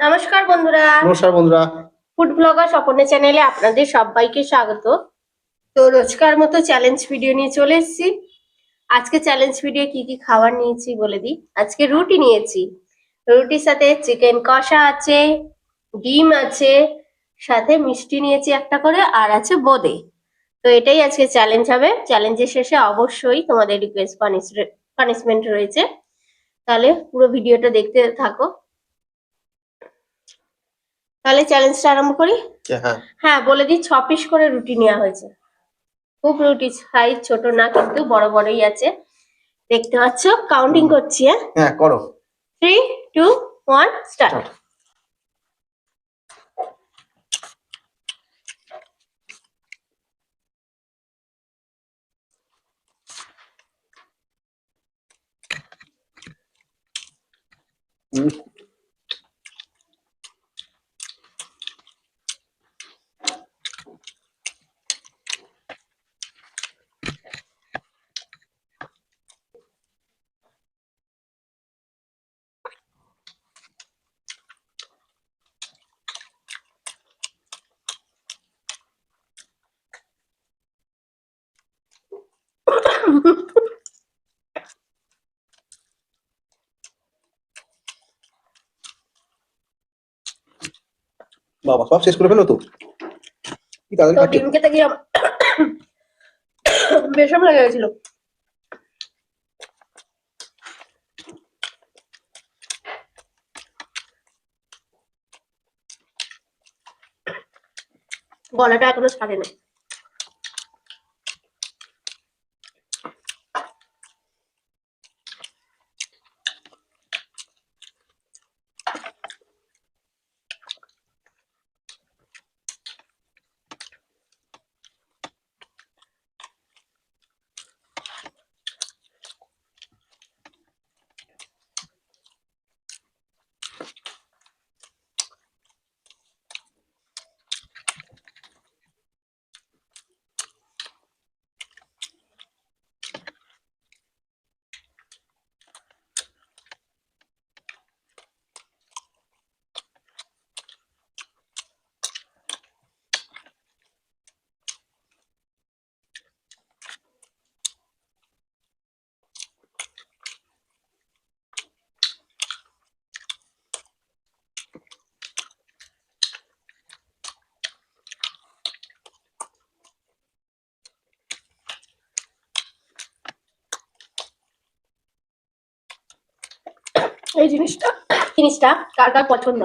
নমস্কার বন্ধুরা। নমস্কার বন্ধুরা। ফুড ব্লগার স্বপনের চ্যানেলে আপনাদের সবাইকে স্বাগত। তো রোজকার মতো চ্যালেঞ্জ ভিডিও নিয়ে চলে এসেছি। আজকে চ্যালেঞ্জ ভিডিও কি কি খাবার নিয়েছি বলে দিই। আজকে রুটি নিয়েছি, রুটির সাথে চিকেন কষা আছে, ডিম আছে, সাথে মিষ্টি নিয়েছি একটা করে, আর আছে বোঁদে। তো এটাই আজকে চ্যালেঞ্জ হবে। চ্যালেঞ্জের শেষে অবশ্যই তোমাদের রিকোয়েস্ট পানিশমেন্ট রয়েছে। তাহলে পুরো ভিডিওটা দেখতে থাকো। তাহলে চ্যালেঞ্জটা আরম্ভ করি। হ্যাঁ, বলে দিই 6 পিস করে রুটি নেওয়া হয়েছে। খুব রুটি সাইজ ছোট না, কিন্তু বড় বড়ই আছে, দেখতে পাচ্ছ। কাউন্টিং করছি। হ্যাঁ করো। 3 2 1 স্টার্ট। বাবা সব শেষ করে ফেলো তো, কি তাদের তো খাচ্ছ? ডিম খেতে গিয়ে বেশম লেগে গেছিল। গলাটা এখনো ছাড়েনি। এই জিনিসটা কার কার পছন্দ?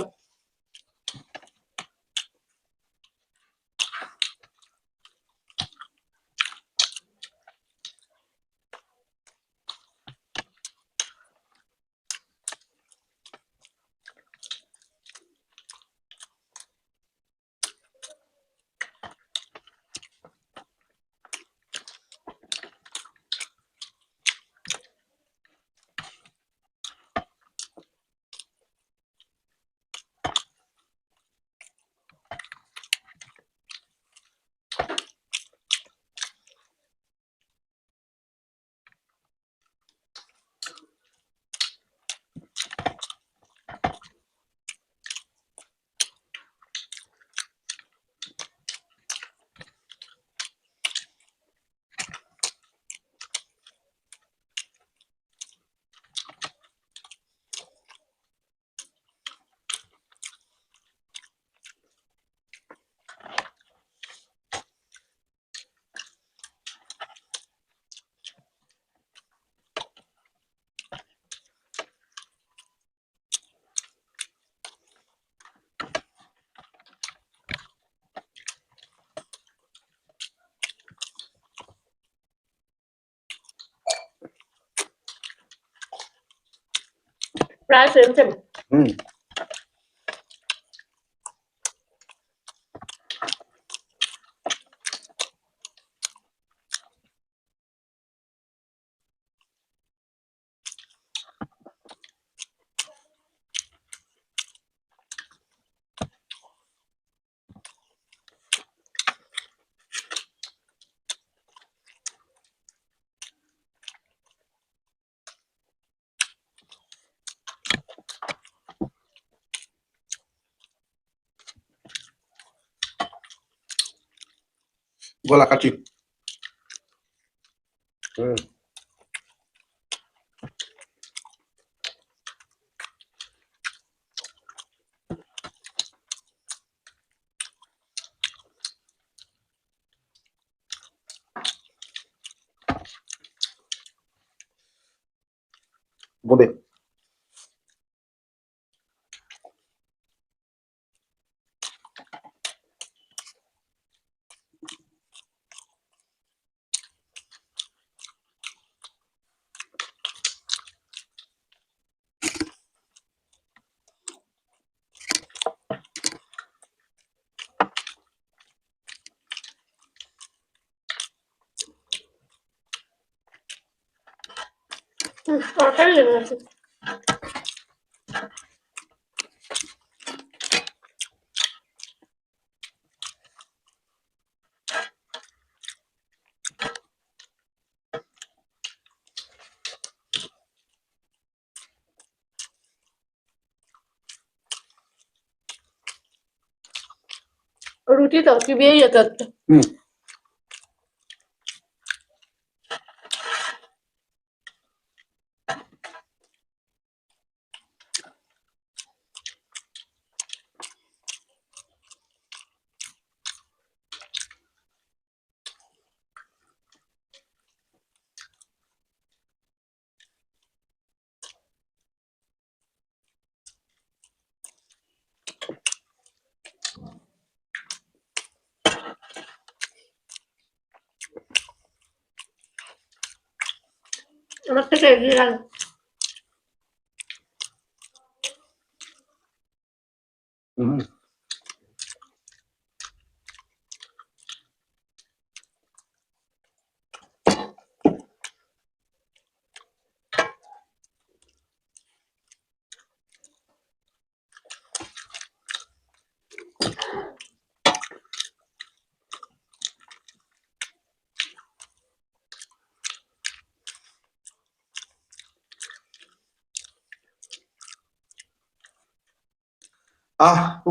প্রায় সেম সেম। গলা কাটি। হুম। বোঁদে। তরকারি লেগে গেছে। রুটি তো চিবিয়েই যেতে হচ্ছে। হুম। আমার থেকে এগিয়ে গেল। হুম।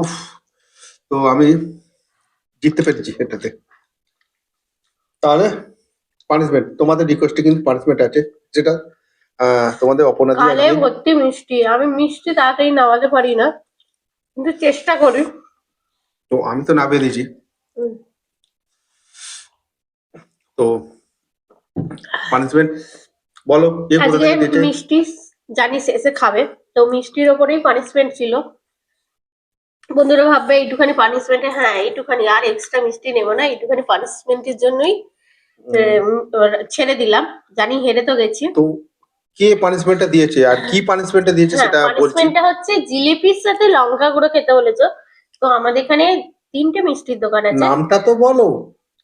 উফ। তো আমি জিততে পেরেছি এটাতে। তাহলে পানিশমেন্ট, তোমাদের রিকোয়েস্টে কিন্তু পানিশমেন্ট আছে, যেটা তোমাদের অপরাধী গালে আজকে। ভর্তি মিষ্টি। আমি মিষ্টি তাড়াতাড়ি নামাতে পারি না, কিন্তু চেষ্টা করি। তো আমি তো নামিয়ে দিয়েছি। হুম। তো পানিশমেন্ট বলো, কে কোথা আজকে থেকে দিয়েছে? মিষ্টি জানি শেষে খাবে, তো মিষ্টির ওপরেই পানিশমেন্ট ছিল। বন্ধুরা ভাববে এইটুখানি পানিশমেন্টে, হ্যাঁ এইটুখানি, আর এক্সট্রা মিষ্টি নেবো না, এইটুখানি পানিশমেন্টের জন্যই ছেড়ে দিলাম। জানি হেরে তো গেছি। তো কে পানিশমেন্টটা দিয়েছে আর কি পানিশমেন্টটা দিয়েছে হ্যাঁ, সেটা বলছি। পানিশমেন্টটা হচ্ছে জিলিপির সাথে লঙ্কা গুঁড়ো খেতে বলেছো। তো আমাদের এখানে 3টে মিষ্টির দোকান আছে। নামটা তো বলো।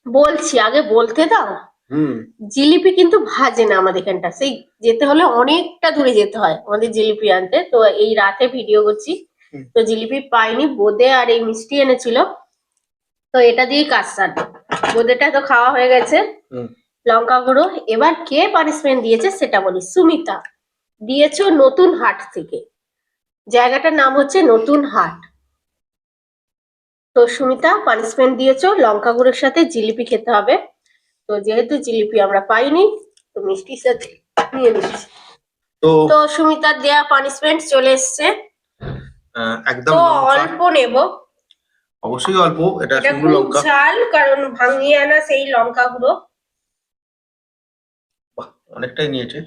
বলছি, আগে বলতে দাও। হুম। জিলিপি কিন্তু ভাজে না আমাদের এখানটা, সেই যেতে হলে অনেকটা দূরে যেতে হয় আমাদের জিলিপি আনতে। তো এই রাতে ভিডিও করছি, হুম। তো জিলিপি পাইনি, বোঁদে আর এই মিষ্টি এনেছিল। তো এটা দিয়েই কাজ সারবে। বোঁদেটা তো খাওয়া হয়ে গেছে। হুম। লঙ্কা গুঁড়ো। এবার কে পানিশমেন্ট দিয়েছে সেটা বলি। সুমিতা দিয়েছো নতুন হাট থেকে, জায়গাটার নাম হচ্ছে নতুন হাট। তো সুমিতা পানিশমেন্ট দিয়েছো, লঙ্কা গুঁড়োর সাথে জিলিপি খেতে হবে। তো যেহেতু জিলিপি আমরা পাইনি, তো মিষ্টির সাথে নিয়ে নিচ্ছি। তো তো সুমিতার দেয়া পানিশমেন্ট চলে এসছে। একদম তো লঙ্কা অল্প নেব। অবশ্যই অল্প, এটা এটা শুকনো খুব লঙ্কা। ঝাল, কারণ ভাঙিয়ে আনা সেই লঙ্কা গুঁড়ো। বাহ, অনেকটাই নিয়েছে।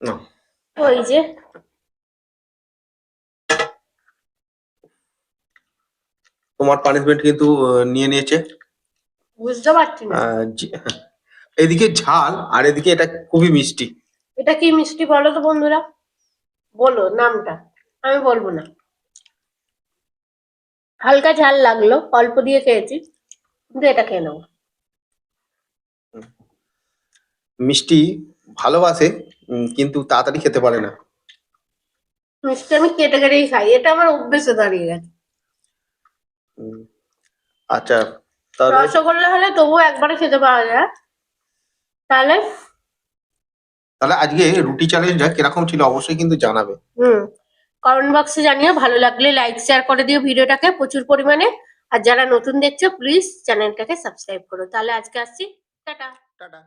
না, ওই যে তোমার পানিশমেন্ট কিন্তু নিয়ে নিয়েছে। বুঝতে পারছি না এদিকে ঝাল আর এদিকে এটা খুবই মিষ্টি। এটা কি মিষ্টি বলো তো বন্ধুরা, বলো নামটা। আমি বলবো না। হালকা ঝাল লাগলো, অল্প দিয়ে খেয়েছি, কিন্তু এটা খেয়ে নেবো। মিষ্টি ভালোবাসে, কিন্তু তাড়াতাড়ি খেতে পারে না। মিষ্টি আমি কেটে কেটেই খাই, এটা আমার অভ্যেসে দাঁড়িয়ে গেছে। উম, আচ্ছা, তাহলে রসগোল্লা হলে তবুও একবারে খেতে পাওয়া যায়। তাহলে তাহলে আজকে রুটি চ্যালেঞ্জটা কিরকম ছিল অবশ্যই কিন্তু জানাবে। হুম, কমেন্ট বক্সে জানিও, ভালো লাগলে লাইক শেয়ার করে দিও ভিডিওটাকে প্রচুর পরিমাণে। আর যারা নতুন দেখছো প্লিজ চ্যানেলটাকে সাবস্ক্রাইব করো। তাহলে আজকে আসছি, টাটা। টাটা।